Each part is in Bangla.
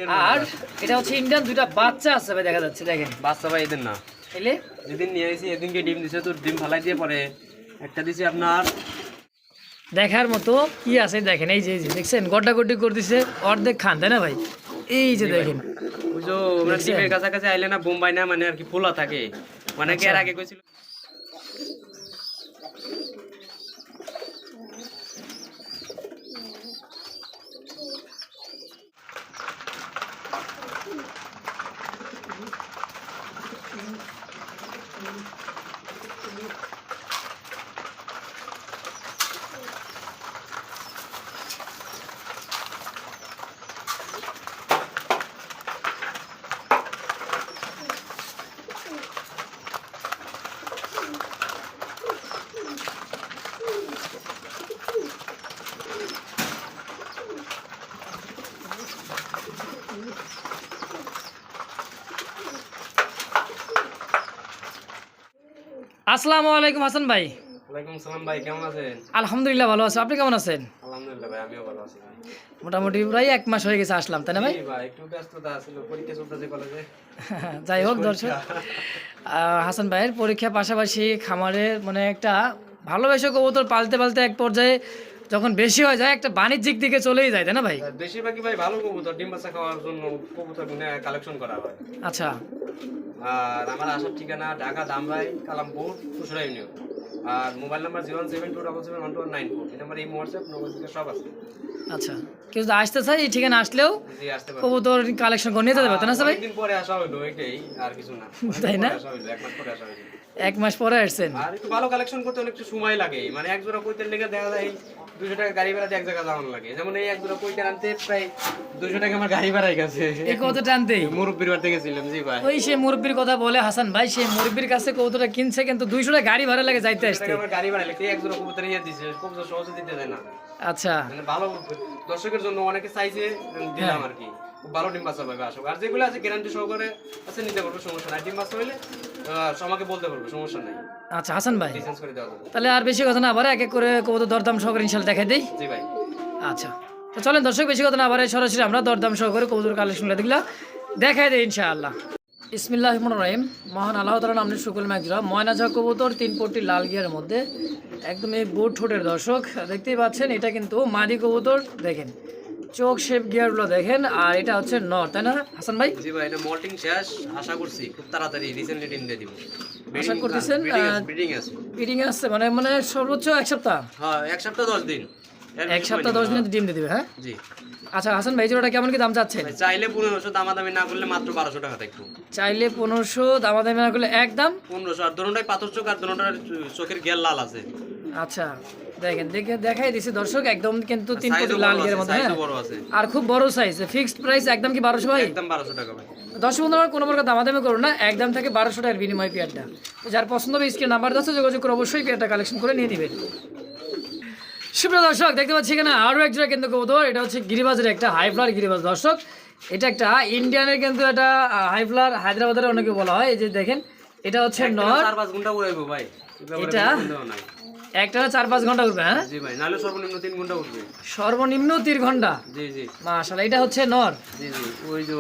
আর এটা হচ্ছে ইন্ডিয়ান, দুইটা বাচ্চা আছে ভাই, দেখা যাচ্ছে দেখেন। বাচ্চা ভাই এদের না, এলে যেদিন নিয়ে এসেছি এদিনকে ডিম দিছে, তো ডিম ফালাই দিয়ে পরে একটা দিছি আপনার দেখার মতো কি আছে দেখেন। এই যে দেখছেন গড্ডাগড্ডি করে দিছে, অর্ধেক খান তাই না ভাই? এই যে দেখেন, ওই যে আমরা ডিমের কাছাকাছি আইলে না বোম্বাই না মানে আর কি ফোলা থাকে, মানে কি এর আগে কইছিল। আসসালামু আলাইকুম হাসান ভাই। ওয়ালাইকুম আসসালাম ভাই, কেমন আছেন? আলহামদুলিল্লাহ ভালো আছি, আপনি কেমন আছেন? আলহামদুলিল্লাহ ভাই, আমিও ভালো আছি। মোটামুটি প্রায় 1 মাস হয়ে গেছে আসলাম, তাই না ভাই? ভাই একটু ব্যস্ততা ছিল, পরীক্ষা চলতেছে কলেজে। যাই হোক দর্শক, হাসান ভাইয়ের পরীক্ষা পাশাপাশি খামারের মানে একটা ভালোবেসে কবুতর পালতে পালতে এক পর্যায়ে যখন বেশি হয়ে যায় একটা বাণিজ্যিক দিকে চলেই যায়, তাই না ভাই? বেশিরভাগই ভাই ভালো কবুতর, ডিম বাচ্চা খাওয়ার জন্য কবুতর কালেকশন করা হয়। আচ্ছা, আর আমার আসার ঠিকানা ঢাকা দামরাই কালামপুর খুচরা ইউনিয়ন। আর মোবাইল নাম্বার 01727712194। এই নাম্বার এই হোয়াটসঅ্যাপ নগদ থেকে সব আছে। আচ্ছা, কেউ যদি আসতে চায় এই ঠিকানা আসলেও জি আসতে পারেন। কবুতর কালেকশন করে নিয়ে যেতে পারতেন না ভাই? দিন পরে আসা হলো, এটাই আর কিছু না। তাই না? আসা হলো 1 মাস পরে আসা হলো। 1 মাস পরে আসছেন। আর একটু ভালো কালেকশন করতে অনেক সময় লাগে, মানে এক জোড়া কইতের লেগে দেখা যায় 200 টাকা গাড়ি ভাড়া দিয়ে এক জায়গা যাওয়ানো লাগে। যেমন এই এক জোড়া কইতে আনতে প্রায় 200 টাকা আমার গাড়ি ভাড়াই গেছে। এই কত টানতে মুরব্বির বাড়িতে গেছিলাম। জি ভাই, ওই সে মুরব্বির কথা বলে হাসান ভাই, সেই মুরব্বির কাছে কবুতরটা কিনছে কিন্তু 200 টাকা গাড়ি ভাড়া লাগে যাইতে আসতে। আমার গাড়ি ভাড়া লাগে, এক জোড়া কবুতর ইয়ে দিছে, কবুতর সহজে দিতে দেয় না। আচ্ছা, মানে ভালো দর্শকের জন্য অনেকে চাইছে, দিলাম আর কি। খুব ভালো ডিম বাচ্চা পাবে আসো। আর যেগুলো আছে গ্যারান্টি সহকারে আছে, নিতে পারবে, সমস্যা নাই। ডিম বাচ্চা হইলে আমাকে বলতে পারবে, সমস্যা নাই। আচ্ছা হাসান ভাই, ডিসেন্স করে দেওয়া যাবে। তাহলে আর বেশি কথা না আবার এক এক করে কবুতর দরদাম সহকারে ইনশাল্লাহ দেখাই দেই। জি ভাই, আচ্ছা, তো চলেন দর্শক বেশি কথা না আবার সরাসরি আমরা দরদাম সহকারে কবুতর কালেকশনগুলো দেখলা দেখাই দেই ইনশাআল্লাহ। বিসমিল্লাহির রহমানির রহিম। মহান আল্লাহ তাআলার নামে শুকর মাগজরা ময়নাজা কবুতর 3 পট্টি লাল গিয়ারের মধ্যে একদম এই বুট ঠোঁটের দর্শক দেখতেই পাচ্ছেন, এটা কিন্তু মাদি কবুতর। দেখেন চোখ শেপ গিয়ারগুলো দেখেন, আর এটা হচ্ছে নর, তাই না হাসান ভাই? জি ভাই, এটা মল্টিং শেষ, আশা করছি খুব তাড়াতাড়ি রিসেন্টলি ডিম দিয়ে দিব। আশা করতেছেন ব্রিডিং আছে, ব্রিডিং আছে, মানে মানে সর্বোচ্চ 1 সপ্তাহ। হ্যাঁ 1 সপ্তাহ 10 দিন। 1 সপ্তাহ 10 দিনে ডিম দিয়ে দিবে। হ্যাঁ জি। আচ্ছা হাসান ভাই, জোড়াটা কেমন কি দাম চাচ্ছেন? চাইলে 1500, দামাদামি না করলে মাত্র 1200 টাকা থাকবে। চাইলে 1500, দামাদামি না করলে একদম 1500। আর দোনোটাই পাথর চোখ, আর দোনোটার চোখের গিয়ার লাল আছে। আচ্ছা দেখেন, দেখাই দিছি দর্শক, একদম কিন্তু 3 সাইজও কোটি লাল বড় গিয়ারের আছে, মধ্যে। হ্যাঁ, সাইজও বড় আছে। আর খুব বড় সাইজ। ফিক্সড প্রাইস একদম কি 1200 ভাই? একদম 1200 টাকা ভাই। 10 বন্ধু আমার কোনো প্রকার দামাদামি করুন না, একদম থেকে 1200 টাকার বিনিময় পেয়ারটা। যার পছন্দ হবে স্ক্রিন নাম্বার আছে, যোগাযোগ করে অবশ্যই পেয়ারটা কালেকশন করে নিয়ে নেবেন। সুপ্রিয় দর্শক দেখতে পাচ্ছি এখানে আরও এক জোড়া কিন্তু কবুতর। এটা হচ্ছে গিরিবাজের একটা হাই ফ্লার গিরিবাজ দর্শক। এটা একটা ইন্ডিয়ানের কিন্তু এটা হাই ফ্লার, হায়দ্রাবাদের অনেকে বলা হয়। এই যে দেখেন, এটা হচ্ছে নর। 4-5 ঘন্টা উড়াইবো ভাই, এটা একটা 4-5 ঘন্টা উঠবে। হ্যাঁ জি ভাই, নালে সর্বনিম্ন 3 ঘন্টা উঠবে। সর্বনিম্ন 3 ঘন্টা। জি জি মাশাআল্লাহ, এটা হচ্ছে নর। জি জি, ওই যে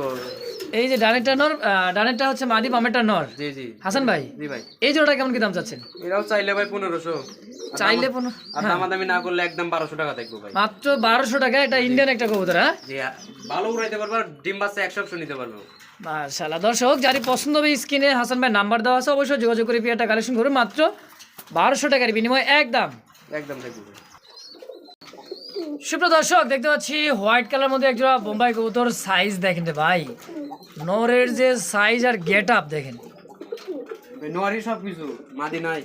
এই যে ডানেরটা নর, ডানেরটা হচ্ছে মাদি, বামেরটা নর। জি জি হাসান ভাই, জি ভাই, এই জোড়াটা কেমন কি দাম চাচ্ছেন? এরাও চাইলে ভাই 1500। চাইলে 15, আর দামাদামি না করলে একদম 1200 টাকা থাকবে ভাই। মাত্র 1200 টাকা। এটা ইন্ডিয়ান একটা কবুতর। হ্যাঁ জি, ভালো উড়াইতে পারবে, আর ডিম বাচ্চা 100 নিতে পারবে। মাশাআল্লাহ দর্শক, যারই পছন্দ হবে স্ক্রিনে হাসান ভাই নাম্বার দেওয়া আছে, অবশ্যই যোগাযোগ করে পেয়ারটা কালেকশন করুন মাত্র 1200 টাকার বিনিময়ে একদম থাকবে। সুপ্রিয় দর্শক দেখতে পাচ্ছি হোয়াইট কালার মধ্যে একজোড়া বোম্বাই কবুতর। সাইজ দেখেন রে ভাই, নরের যে সাইজ আর গেট আপ দেখেন। নোয়ারি সব কিছু, মাদি নাই।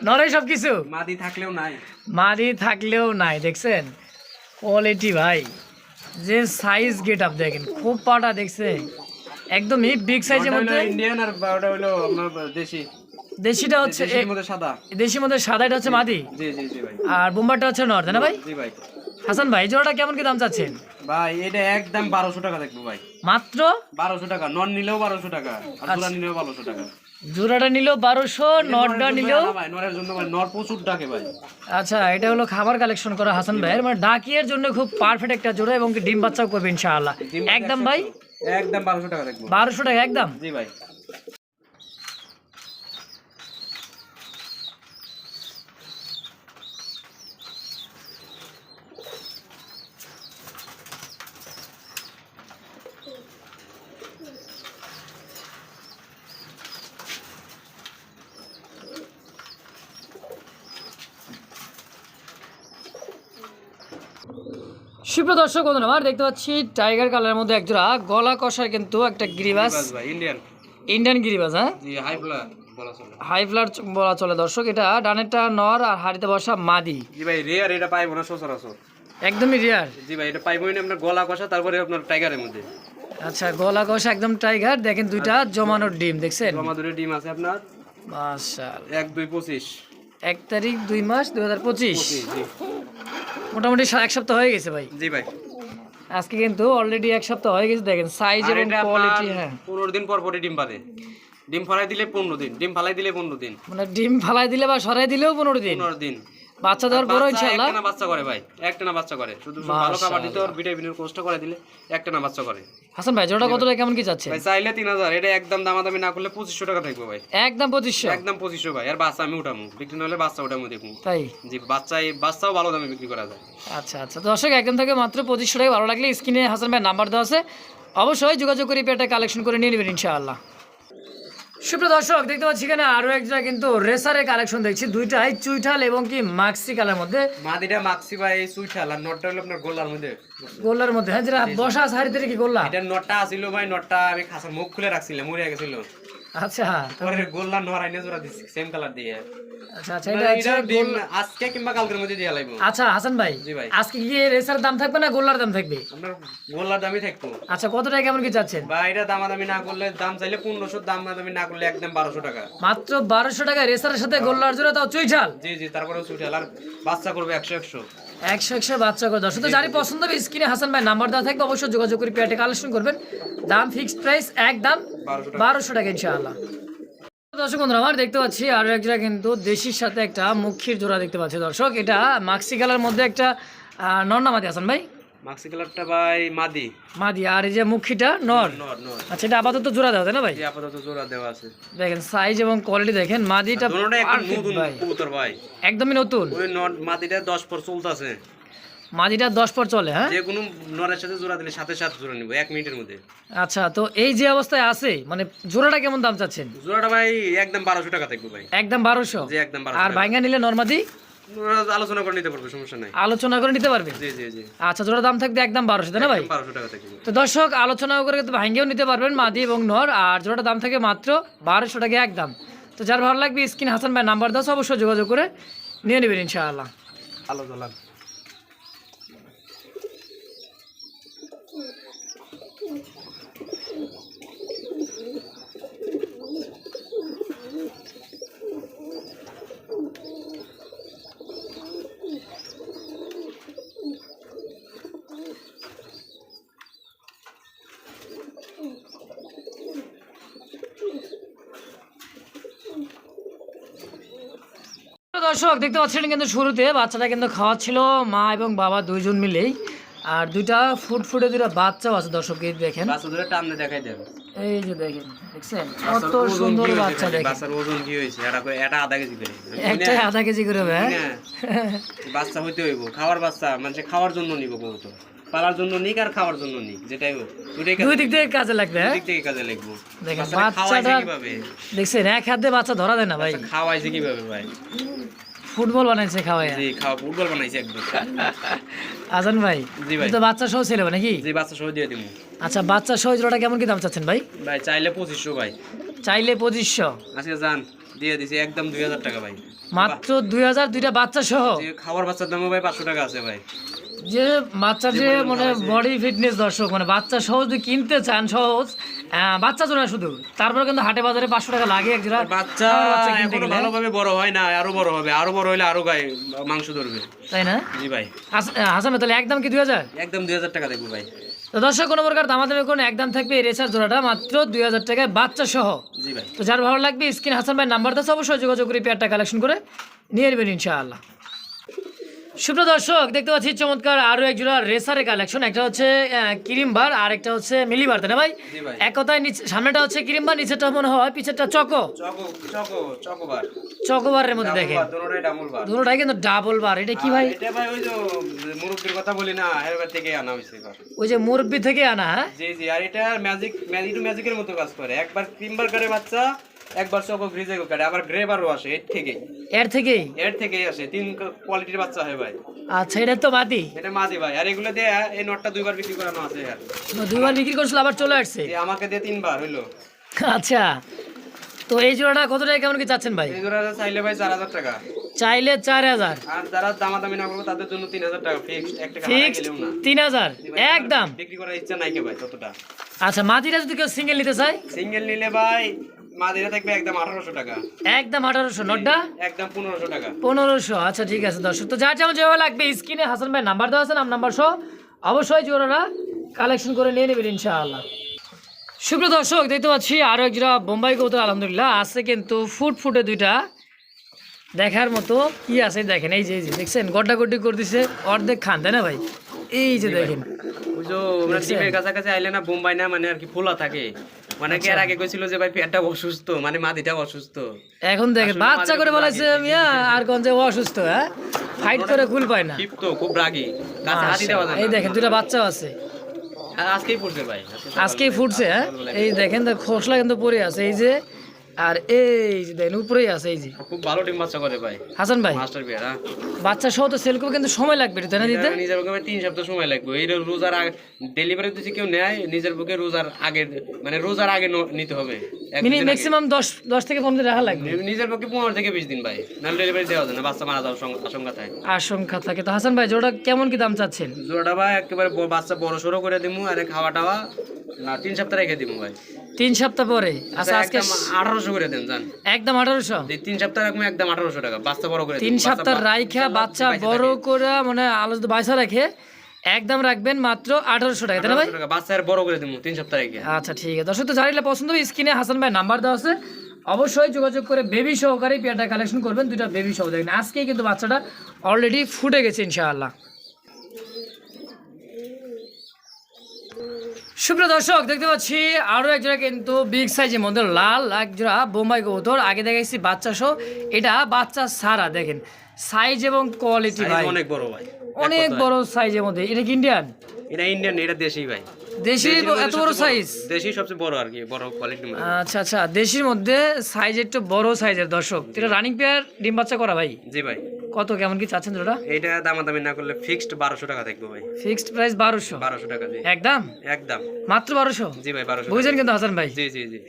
নরে সব কিছু, মাদি থাকলেও নাই। মাদি থাকলেও নাই। দেখছেন কোয়ালিটি ভাই, যে সাইজ গেট আপ দেখেন, খুব পাটা দেখছে, একদমই বিগ সাইজের মধ্যে। ইন্ডিয়ান আর ওটা হলো আপনার দেশি। দেশিটা হচ্ছে দেশির মধ্যে সাদা। দেশির মধ্যে সাদা, এটা হচ্ছে মাদি। জি জি জি ভাই। আর বোম্বারটা হচ্ছে নর, তাই না ভাই? জি ভাই। হাসান ভাই, জোড়াটা কেমন কি দাম চাচ্ছেন? ভাই এটা একদম 1200 টাকা থাকবে ভাই। মাত্র 1200 টাকা। নন নিলেও 1200 টাকা, আর জোড়া নিলেও 1200 টাকা। জোড়াটা নিল 1200, নরটা নিল। ভাই নরের জন্য ভাই নর প্রচুর ডাকে ভাই। আচ্ছা, এটা হলো খাবার কালেকশন করা হাসান ভাইয়ের, মানে ডাকিয়ার জন্য খুব পারফেক্ট একটা জোড়া এবং কি ডিম বাচ্চাও করবে ইনশাআল্লাহ। একদম ভাই একদম 1200 টাকা রাখবো। 1200 টাকা একদম। জি ভাই। সুপ্রিয় দর্শক বন্ধুরা, আমার দেখতে পাচ্ছি টাইগার কালারের মধ্যে এক জোড়া গলা কষার কিন্তু একটা গিরিবাস, বাস ভাই ইন্ডিয়ান। ইন্ডিয়ান গিরিবাস। হ্যাঁ, জি হাই ফ্লার বলা চলে। হাই ফ্লার বলা চলে দর্শক। এটা ডানেরটা নর আর হাড়িতে বসা মাদি। জি ভাই রেয়ার, এটা পাইবো না সচরাচর। একদমই রিয়ার। জি ভাই এটা পাইবোই না আপনার গলা কষা, তারপরে আপনার টাইগারের মধ্যে। আচ্ছা, গলা কষা একদম টাইগার। দেখেন দুইটা জমানোর ডিম দেখছেন, জমা ধরে ডিম আছে আপনার মাশাআল্লাহ। 1-2-25 1 তারিখ 2 মাস 2025। জি মোটামুটি 1 সপ্তাহ হয়ে গেছে ভাই। জি ভাই। আজকে কিন্তু অলরেডি 1 সপ্তাহ হয়ে গেছে। দেখেন সাইজ এবং কোয়ালিটি। হ্যাঁ, 15 দিন পর পরে ডিম পারে। ডিম ফালাই দিলে 15 দিন, ডিম ফালাই দিলে 15 দিন, মানে ডিম ফালাই দিলে বা সরাই দিলেও 15 দিন। 15 দিন বাচ্চা দেওয়ার পরও ইনশাআল্লাহ একটানা বাচ্চা করে ভাই, একটানা বাচ্চা করে। শুধু ভালো খাবার দিতে আর ভিটামিনের কোর্সটা করে দিলে একটানা বাচ্চা করে। হাসান ভাই জোড়া কত টাকা কেমন কি যাচ্ছে? ভাই চাইলে 3000, এটা একদম দামাদামি না করলে 2500 টাকা থাকবে ভাই। একদম 2500। একদম 2500 ভাই। আর বাচ্চা আমি উঠামু, বিক্রি না হলে বাচ্চা উঠামু দেখুন। তাই? জি বাচ্চাও ভালো দামে বিক্রি করা যায়। আচ্ছা আচ্ছা দর্শক, একদম থেকে মাত্র 2500 টাকা। ভালো লাগলে স্ক্রিনে হাসান ভাই নাম্বার দেওয়া আছে, অবশ্যই যোগাযোগ করে পেয়ারটা কালেকশন করে নিয়ে নেবেন ইনশাআল্লাহ। সুপ্রিয় দর্শক দেখতে পাচ্ছি এখানে আরো একটা কিন্তু রেসারের কালেকশন দেখছি, দুইটাই চুইঠাল এবং কি মাক্সি কালার মধ্যে। মাদিটা মাক্সি ভাই সুইঠাল, আর নটটা হলো আপনার গোল্লার মধ্যে। গোল্লার মধ্যে, হ্যাঁ, যেটা বসা সারিতে কি গোল্লা? এটা নটটা আছিল ভাই, নটটা আমি খাসার মুখ খুলে রাখছিলাম, মরে গেছিল। আচ্ছা, পরে গোল্লা নর আইনে জোড়া দিছি সেম কালার দিয়ে। আচ্ছা আচ্ছা, এটা এটা ডিম আজকে কিংবা কালকের মধ্যে দিয়ে লাইবো। আচ্ছা হাসান ভাই, জি ভাই। আজকে কি রেসার দাম থাকবে না গোল্লার দাম থাকবে? আপনার গোল্লার দামই থাকতো। আচ্ছা, কত টাকা কেমন কি চাচ্ছেন? বা এটা দামাদামি না করলে, দাম চাইলে 1500, দামাদামি না করলে একদম 1200 টাকা। মাত্র 1200 টাকা রেসারের সাথে গোল্লার জোড়া, তাও চুইঠাল। জি জি, তারপরে সুইঠাল আর বাচ্চা করবে 100 100 বাচ্চা করে। দর্শক তো যারই পছন্দ হবে স্ক্রিনে হাসান ভাই নাম্বার দেওয়া থাকবে, অবশ্যই যোগাযোগ করে পেয়ারটা কালেকশন করবেন। দাম ফিক্সড প্রাইস একদম 1200 টাকা ইনশাআল্লাহ। দর্শক বন্ধুরা, আমার দেখতে পাচ্ছি আরো এক জোড়া কিন্তু দেশির সাথে একটা মুখির জোড়া দেখতে পাচ্ছি দর্শক। এটা মাক্সি কালার মধ্যে একটা নর না মাদি হাসান ভাই? মাক্সি কালারটা ভাই মাদি। মাদি, আর এই যে মুখিটা নর। নর নর। আচ্ছা, এটা আপাতত জোড়া দেওয়া তাই না ভাই? জি আপাতত জোড়া দেওয়া আছে। দেখেন সাইজ এবং কোয়ালিটি দেখেন, মাদিটা দুটোটা একদম perfect নতুন ভাই, কবুতর ভাই। একদমই নতুন। ওই নর মাদিটা 10 পর চলতেছে। মাদিটা 10 পর চলে। হ্যাঁ, যে কোনো নরের সাথে জোড়া দিলে সাথে সাথে জোড়া নিব 1 মিনিটের মধ্যে। আচ্ছা, তো এই যে অবস্থায় আছে মানে জোড়াটা কেমন দাম চাচ্ছেন? জোড়াটা ভাই একদম 1200 টাকা থাকবে ভাই। একদম 1200? জি একদম 1200। আর ভাঙ্গা নিলে নরমাদি আলোচনা করে নিতে পারবে, সমস্যা নাই। আলোচনা করে নিতে পারবে? জি জি জি। আচ্ছা, জোড়া দাম থাকবে একদম 1200 তাই না ভাই? 1200 টাকা থাকবে। তো দর্শক আলোচনা করে কিন্তু ভাঙ্গেও নিতে পারবেন মাদি এবং নর, আর জোড়াটা দাম থাকে মাত্র 1200 টাকা একদম। তো যার ভালো লাগবে স্ক্রিন হাসান ভাই নাম্বার দাও, অবশ্যই যোগাযোগ করে নিয়ে নেবেন ইনশাআল্লাহ। আলোচনা দর্শক দেখতে পাচ্ছেন কিন্তু শুরুতে বাচ্চাটা কিন্তু খাওয়াচ্ছিল মা এবং বাবা দুইজন মিলেই, আর দুইটা ফুটে দুইটা বাচ্চাও আছে দর্শক, এই দেখেন বাচ্চা ধরে টামনে দেখাই দেন। এই যে দেখেন, দেখছেন কত সুন্দর বাচ্চা। দেখেন বাচ্চার ওজন কি হয়েছে, এটা আধা কেজি করে। একটা আধা কেজি করে হবে। হ্যাঁ, বাচ্চা হইতে হইব, খাওয়ার বাচ্চা মানে খাওয়ার জন্য নিব কবুতর, পালার জন্য নিক আর খাওয়ার জন্য নিক, যেটাই হোক দুই দিক থেকে কাজে লাগবে। হ্যাঁ, দিক থেকে কাজে লাগবে। দেখেন খাওয়াইছে বাচ্চাটা কিভাবে, দেখছেন এক হাতে বাচ্চা ধরা দেয় না ভাই। খাওয়াইছে কিভাবে ভাই? ফুটবল বানাইছে খাওয়াই। জি ফুটবল বানাইছে একদম। আজান ভাই, জি ভাই। তো বাচ্চা সহ ছিল নাকি? জি বাচ্চা সহ দিয়ে দিমু। আচ্ছা, বাচ্চা সহ জোড়াটা কেমন কি দাম চাচ্ছেন ভাই? ভাই চাইলে 2500 ভাই। চাইলে 2500? আজকে যান দিয়ে দিছি একদম 2000 টাকা ভাই। মাত্র 2000 দুইটা বাচ্চা সহ? যে খাওয়ার বাচ্চার দামও ভাই 500 টাকা আছে ভাই। যে বাচ্চার যে মানে বডি ফিটনেস দর্শক, মানে বাচ্চা সহজ যদি কিনতে চান সহজ, বাচ্চা জোড়া শুধু, তারপরে কিন্তু হাটে বাজারে 500 টাকা লাগে এক জোড়া বাচ্চা। কিনতে এখনো গেলে। ভালোভাবে বড় হয় না, আরো বড় হবে, আরো বড় হলে আরো গায়ে মাংস ধরবে। তাই না? জি ভাই। হাসান ভাই তাহলে একদম কি 2000? একদম 2000 টাকা দেখবো ভাই। তো দর্শক কোনো প্রকার দামাদামি কোনো একদম থাকবে এই রেসার জোড়াটা মাত্র 2000 টাকায় বাচ্চা সহ। জি ভাই। তো যার ভালো লাগবে স্ক্রিন হাসান ভাই নাম্বার দাও, অবশ্যই যোগাযোগ করে পেয়ারটা কালেকশন করে নিয়ে নেবেন ইনশাআল্লাহ। সুপ্রিয় দর্শক দেখতে পাচ্ছি চমৎকার আরো এক জোড়া রেসারের কালেকশন, একটা হচ্ছে ক্রিমবার আর একটা হচ্ছে মিলিবার, তাই না ভাই? জি ভাই। এক কথায় সামনেটা হচ্ছে ক্রিমবার, নিচেরটা মনে হয় পিছেরটা চকোবারের মধ্যে দেখেন দুটোটাই ডাবল বার। দুটোটাই কিন্তু ডাবল বার। এটা কি ভাই? এটা ভাই ওই যে মুরব্বির কথা বলি না, হেরবার থেকে আনা হইছে এবার। ওই যে মুরব্বি থেকে আনা, হ্যাঁ? জি জি। আর এটা ম্যাজিকের মতো কাজ করে, একবার ক্রিমবার করে বাচ্চা, একবার চকো গ্রিজে করে, আবার গ্রেবারও আসে এর থেকেই আসে। তিন কোয়ালিটির বাচ্চা হয় ভাই। আচ্ছা, এটা তো মাদি, এটা মাদি ভাই। আর এগুলো দিয়ে এই নটটা 2 বার বিক্রি করানো আছে। আর দুইবার বিক্রি করছিল আবার চলে আসছে। আমাকে দিয়ে 3 বার হইলো। আচ্ছা, তো এই জোড়াটা কত টাকা কেমন কি চাচ্ছেন ভাই? এই জোড়াটা চাইলে ভাই 4000 টাকা। চাইলে 4000, আর যারা দামাদামি না করবে তাদের জন্য 3000 টাকা ফিক্সড। এক টাকা ফিক্সড 3000 একদম। বিক্রি করার ইচ্ছা নাই কে ভাই ততটা। আচ্ছা, মাদিরা যদি কেউ সিঙ্গেল নিতে চায়? সিঙ্গেল নিলে ভাই মাদিরা থাকবে একদম 1800 টাকা। একদম 1800, নটটা একদম 1500 টাকা। 1500। আচ্ছা ঠিক আছে দর্শক, তো যার যেমন যেভাবে লাগবে স্ক্রিনে হাসান ভাই নাম্বার দেওয়া আছে, নাম্বার সহ অবশ্যই জোড়াটা কালেকশন করে নিয়ে নেবেন ইনশাআল্লাহ। সুপ্রিয় দর্শক দেখতে পাচ্ছি আরো এক জোড়া বোম্বাই কবুতর, আলহামদুলিল্লাহ আছে কিন্তু ফুটে দুইটা দেখার মতো। কি আছে দেখেন, এই যে দেখছেন গড্ডাগড্ডি করে দিছে, অর্ধেক খান, তাই না ভাই? এই যে দেখেন, ওই যে আমরা ডিমের কাছাকাছি আইলে না বোম্বাই না মানে আর কি ফোলা থাকে, মানে কি এর আগে কইছিল যে ভাই পেটটা অসুস্থ, মানে মাদিটা অসুস্থ। এখন দেখেন বাচ্চা করে বলাইছে মিয়া, আর কোন যে অসুস্থ, হ্যাঁ ফাইট করে কুল পায় না, ক্ষিপ্ত খুব রাগী, কাছে হাতি দেওয়া যায় না। এই দেখেন দুইটা বাচ্চাও আছে, আর আজকেই পড়ছে ভাই, আজকেই ফুটছে। হ্যাঁ এই দেখেন তার খোসলা কিন্তু পড়ে আছে, এই যে আর এই যে দেখেন উপরেই আছে। এই যে খুব ভালো ডিম বাচ্চা করে ভাই হাসান ভাই, মাস্টার বিয়ার। হ্যাঁ বাচ্চা সহ তো সেল করবে কিন্তু সময় লাগবে তাই না দিতে? নিজের পক্ষে 3 সপ্তাহ সময় লাগবে। এই রোজার আগে ডেলিভারি যদি কেউ নেয়, নিজের পক্ষে রোজার আগে মানে রোজার আগে নিতে হবে। ম্যাক্সিমাম 10 থেকে 15 দিন রাখা লাগবে। নিজের পক্ষে 15 থেকে 20 দিন ভাই, নাহলে ডেলিভারি দেওয়া যায় না, বাচ্চা মারা যাওয়ার আশঙ্কা থাকে। আশঙ্কা থাকে। তো হাসান ভাই জোড়া কেমন কি দাম চাচ্ছেন? জোড়াটা ভাই একেবারে বাচ্চা বড় সড়ো করে দিমু, আর খাওয়া টাওয়া না 3 সপ্তাহ রেখে দিমু ভাই। 3 সপ্তাহ পরে? আচ্ছা আজকে 1800 করে দেন জান। একদম 1800? 3 সপ্তাহ রাখবো একদম 1800 টাকা, বাচ্চা বড় করে 3 সপ্তাহ রাইখা বাচ্চা বড় করে মানে আলাদা বাইসা রাখে একদম রাখবেন মাত্র 1800 টাকা, তাই না ভাই? বাচ্চা আর বড় করে দিমু 3 সপ্তাহ রেখে। আচ্ছা ঠিক আছে দর্শক, তো জানিলে পছন্দ হবে স্ক্রিনে হাসান ভাই নাম্বার দেওয়া আছে, অবশ্যই যোগাযোগ করে বেবি সহকারে পেয়ারটা কালেকশন করবেন। দুইটা বেবি সহ দেখেন, আজকেই কিন্তু বাচ্চাটা অলরেডি ফুটে গেছে ইনশাআল্লাহ। সুপ্রিয় দর্শক দেখতে পাচ্ছি আরো এক জোড়া কিন্তু বিগ সাইজের মধ্যে লাল এক জোড়া বোম্বাই কবুতর। আগে দেখাইছি বাচ্চা সহ, এটা বাচ্চা সারা। দেখেন সাইজ এবং কোয়ালিটি ভাই অনেক বড় ভাই, অনেক বড় সাইজের মধ্যে। এটা কি ইন্ডিয়ান? এটা ইন্ডিয়ান, এটা দেশি ভাই। দেশি এত বড় সাইজ? দেশি সবচেয়ে বড় আর কি, বড় কোয়ালিটির মধ্যে। আচ্ছা আচ্ছা, দেশির মধ্যে সাইজ একটু বড় সাইজের। দর্শক এটা রানিং পেয়ার ডিম বাচ্চা করা ভাই? জি ভাই। কত কেমন কি চাচ্ছেন ওটা? এটা দামাদামি না করলে ফিক্সড 1200 টাকা থাকবে ভাই। ফিক্সড প্রাইস 1200 টাকা। জি একদম একদম মাত্র 1200? জি ভাই 1200। বুঝছেন কিন্তু হাসান ভাই? জি জি জি।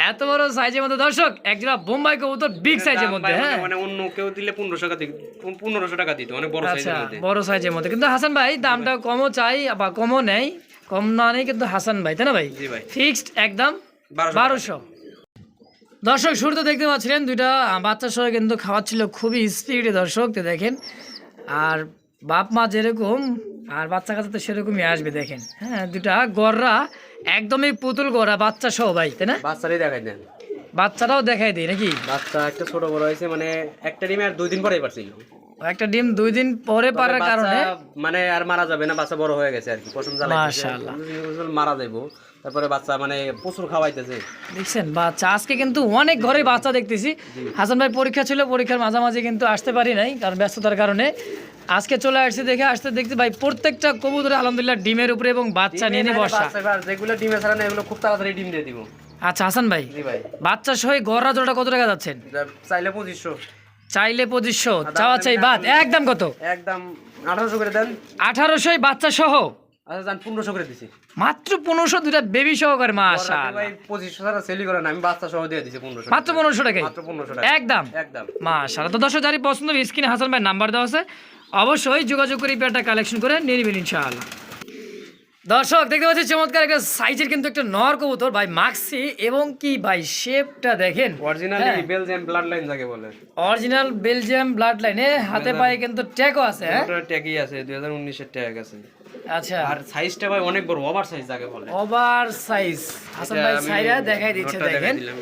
এত বড় সাইজের মধ্যে দর্শক একজোড়া বোম্বাই কবুতর বিগ সাইজের মধ্যে। হ্যাঁ মানে অন্য কেউ দিলে 1500 টাকা দিত, 1500 টাকা দিত, অনেক বড় সাইজের মধ্যে। বড় সাইজের মধ্যে কিন্তু হাসান ভাই দামটা কমও চাই বা কমও নেই, কম না নেই কিন্তু হাসান ভাই, তাই না ভাই? জি ভাই। ফিক্সড একদম 1200। দর্শক শুরুতে দেখতে পাচ্ছিলেন দুইটা বাচ্চার সঙ্গে কিন্তু খাওয়াচ্ছিল খুবই স্পিডে দর্শক, তো দেখেন আর বাপ মা যেরকম আর বাচ্চা কাছে তো সেরকমই আসবে। দেখেন হ্যাঁ দুটা গররা একদমই পুতুল গড়া বাচ্চা সহ ভাই, তাই না? বাচ্চারই দেখাই দেন, বাচ্চাটাও দেখাই দিই নাকি? বাচ্চা একটা ছোট বড় হয়েছে, মানে একটা ডিমে আর 2 দিন পরেই পারছিল। একটা ডিম 2 দিন পরে পারার কারণে মানে আর মারা যাবে না, বাচ্চা বড় হয়ে গেছে আর কি, পছন্দ মাশাআল্লাহ মারা যাইবো। তারপরে বাচ্চা মানে প্রচুর খাওয়াইতেছে দেখছেন বাচ্চা। আজকে কিন্তু অনেক ঘরে বাচ্চা দেখতেছি। হাসান ভাই পরীক্ষা ছিল, পরীক্ষার মাঝামাঝি কিন্তু আসতে পারি নাই কারণ ব্যস্ততার কারণে। আজকে চলে আসছি, দেখে আসতে দেখছি ভাই প্রত্যেকটা কবুতরে আলহামদুলিল্লাহ ডিমের উপরে এবং বাচ্চা নিয়ে নিয়ে বসা। যেগুলো ডিমে ছাড়া না এগুলো খুব তাড়াতাড়ি ডিম দিয়ে দিব। আচ্ছা হাসান ভাই, জি ভাই। বাচ্চা সহ গড়রা জোড়া কত টাকা যাচ্ছেন? চাইলে 2500, চাইলে 2500, চাওয়া চাই বাদ। একদম কত? একদম 1800 করে দেন। 1800 বাচ্চা সহ? আচ্ছা জান 1500 করে দিছি মাত্র 1500 দুইটা বেবি সহকারে। মাশাআল্লাহ ভাই 2500 টাকা সেলই করে না, আমি বাচ্চা সহ দিয়ে দিছি 1500 মাত্র 1500 টাকায়, মাত্র 1500 টাকা একদম একদম। মাশাআল্লাহ। তো দর্শক যারা পছন্দ হবে স্ক্রিনে হাসান ভাই নাম্বার দেওয়া আছে, অবশ্যই যোগাযোগ করে পেয়ারটা কালেকশন করে নিয়ে নেবেন ইনশাআল্লাহ। দর্শক দেখতে পাচ্ছি চমৎকার একটা সাইজের কিন্তু একটা নর কবুতর ভাই, মাক্সি এবং কি ভাই শেপটা দেখেন, অরিজিনালি বেলজিয়াম ব্লাড লাইন যাকে বলে, অরিজিনাল বেলজিয়াম ব্লাড লাইনে। হাতে পায়ে কিন্তু ট্যাগও আছে। হ্যাঁ ওটা ট্যাগই আছে, 2019 এর ট্যাগ আছে। আচ্ছা আর সাইজটা ভাই অনেক বড়, ওভার সাইজ যাকে বলে। ওভার সাইজ হাসান ভাই আমি সাইরা দেখাই দিচ্ছে, নটটা দেখাই দেখেন দিলাম।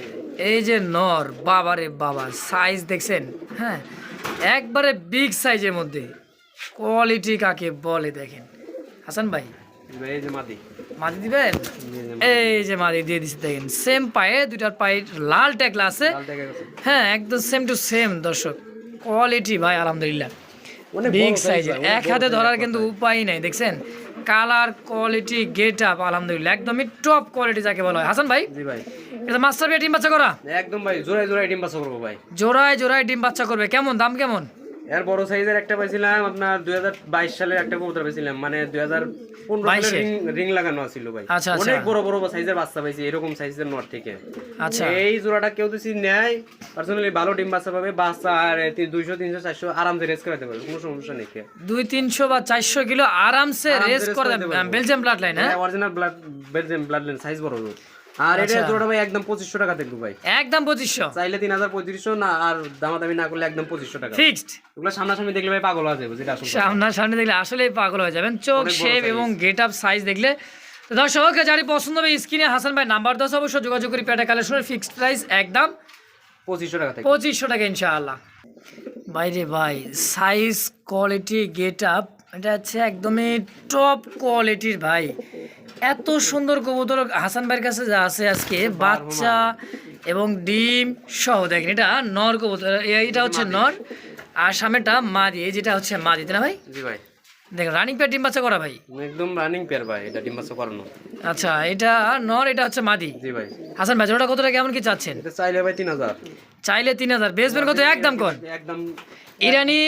এই যে নর, বাবারে বাবা সাইজ দেখছেন, হ্যাঁ একবারে বিগ সাইজের মধ্যে, কোয়ালিটি কাকে বলে দেখেন হাসান ভাই। এই যে মাদি, মাদি দিবেন, এই যে মাদি দিয়ে দিচ্ছে দেখেন, সেম পায়ে, দুইটার পায়ে লাল ট্যাগলা আছে, লাল দেখা গেছে। হ্যাঁ একদম সেম টু সেম দর্শক, কোয়ালিটি ভাই আলহামদুলিল্লাহ অনেক বিগ বড় size সাইজের, ভাই, অনেক এক বড় হাতে size ধরার এক কিন্তু কথায়। উপায় নাই, দেখছেন কালার কোয়ালিটি গেট আপ আলহামদুলিল্লাহ একদমই টপ কোয়ালিটি যাকে বলা হয়। হাসান ভাই জি ভাই, এটা মাস্টার বিয়ে ডিম বাচ্চা করা, একদম ভাই জোড়ায় জোড়ায় ডিম বাচ্চা করবো ভাই। জোড়ায় জোড়ায় ডিম বাচ্চা করবে, কেমন দাম কেমন? এর বড় সাইজের একটা পাইছিলাম আপনার 2022 সালের একটা কবুতর পাইছিলাম, মানে 2015 সালে রিং লাগানো ছিল ভাই। আচ্ছা, আচ্ছা। অনেক বড় বড় সাইজের বাচ্চা পাইছি এরকম সাইজের নট থেকে। আচ্ছা এই জোড়াটা কেউ যদি নেয় পার্সোনালি ভালো ডিম বাচ্চা পাবে, বাচ্চা আর 200 300 400 আরামসে রেস করাতে পারবে, কোনো সমস্যা নেই। 200-300 বা 400 কিলো আরামসে রেস করে করতে পারবো। বেলজিয়াম ব্লাড লাইন, হ্যাঁ original blood Belgium blood line size বড়। আর এটা আচ্ছা। জোড়াটা ভাই একদম 2500 টাকা দেখবো ভাই, একদম 2500 চাইলে 3500 না, আর দামাদামি না করলে একদম 2500 টাকা। ফিক্সড। ওগুলো সামনাসামনি দেখলে ভাই পাগল হয়ে যাবে, যেটা আসলে সামনে দেখলে আসলেই পাগল হয়ে যাবেন, চোখ অনেক বড় শেপ size। এবং গেট আপ সাইজ দেখলে। তো দর্শক যারই পছন্দ হবে স্ক্রিনে হাসান ভাই নাম্বার 10 অবশ্যই যোগাযোগ করি, পেটা কালেকশনের ফিক্সড প্রাইস একদম 2500 টাকা থেকে। 2500 টাকা ইনশাআল্লাহ। বাইরে ভাই সাইজ কোয়ালিটি গেট আপ এটা হচ্ছে একদমই টপ কোয়ালিটির ভাই, এত সুন্দর কবুতর হাসান ভাইয়ের কাছে যা আছে আজকে, বাচ্চা এবং ডিম সহ দেখেন, এটা নর কবুতর, এটা হচ্ছে নর, আর সামনেটা মাদি, এই যেটা হচ্ছে মাদি, তাই না ভাই? জি ভাই, দেখেন রানিং পেয়ার ডিম বাচ্চা করা ভাই। একদম রানিং পেয়ার ভাই, এটা ডিম বাচ্চা করানো। আচ্ছা এটা নর, এটা হচ্ছে মাদি। জি ভাই, হাসান ভাই জোড়া কতটা কেমন কি চাচ্ছেন? এটা চাইলে ভাই 3000, চাইলে 3000, বেচবেন কত একদম কোন? একদম ইরানি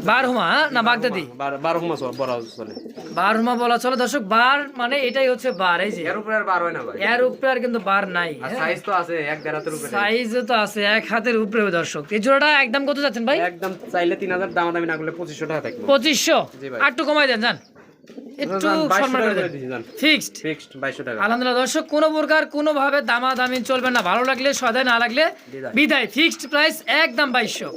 বারহুমা না বাগদাদি? 12 মাস বড় চলে। বারহুমা বলা চলে দর্শক, বার মানে এটাই হচ্ছে বার, এই যে এর উপরে আর 12 হয় না ভাই, এর উপরে আর কিন্তু বার নাই, আর সাইজ তো আছে এক দেড় হাতের উপরে, সাইজও তো আছে এক হাতের উপরে দর্শক। এই জোড়াটা একদম কত যাচ্ছেন ভাই? একদম চাইলে 3000, দামাদামি না করলে 2500 টাকা থাকবে। 2500, জি ভাই। আর একটু কমাই দেন জান, একটু সম্মান করে দেন, ফিক্সড। ফিক্সড 2200 টাকা। আলহামদুলিল্লাহ দর্শক, কোনো প্রকার কোনোভাবে দামাদামি চলবে না, ভালো লাগলে সদায়, না লাগলে বিদায়, ফিক্সড প্রাইস একদম 2200।